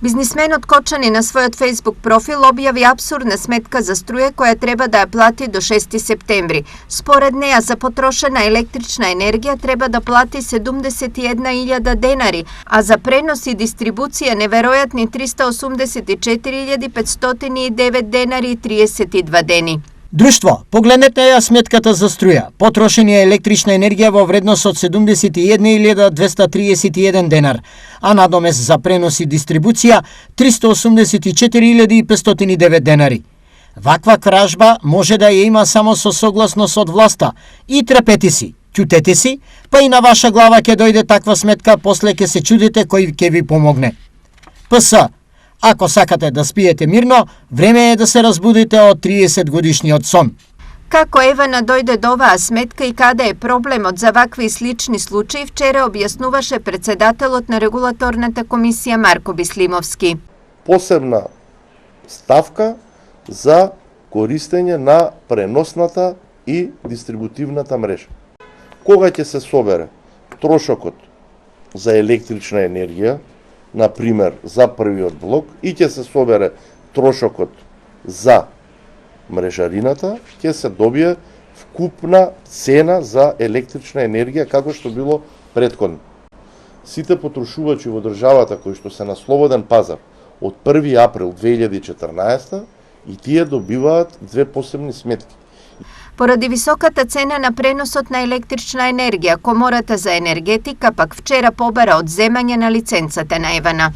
Biznismen od Kočani na својот Facebook профил објави апсурдна сметка за струја која треба да ја плати до 6 септември. Според неа за потрошена електрична енергија треба да плати 71.000 денари, а за пренос и дистрибуција неверојатни 384.509 денари и 32 дени. Друштво, погледнете ја сметката за струја. Потрошена електрична енергија во вредност од 71.231 денар, а надомест за пренос и дистрибуција 384.509 денари. Ваква кражба може да ја има само со согласност од власта. И трпете си, ќутете си, па и на ваша глава ќе дојде таква сметка, после ќе се чудите кој ќе ви помогне. ПС. Ако сакате да спиете мирно, време е да се разбудите од 30 годишниот сон. Како Евана дојде до оваа сметка и каде е проблемот за вакви и слични случаи, вчера објаснуваше председателот на регулаторната комисија Марко Бислимовски. Посебна ставка за користење на преносната и дистрибутивната мрежа. Кога ќе се собере трошокот за електрична енергија, например, за првиот блок, и ќе се собере трошокот за мрежарината, ќе се добие вкупна цена за електрична енергија, како што било претходно. Сите потрошувачи во државата кои што се на слободен пазар од 1 април 2014 и тие добиваат две посебни сметки. Поради високата цена на преносот на електрична енергија, Комората за енергетика пак вчера побара одземање на лиценцата на Евана.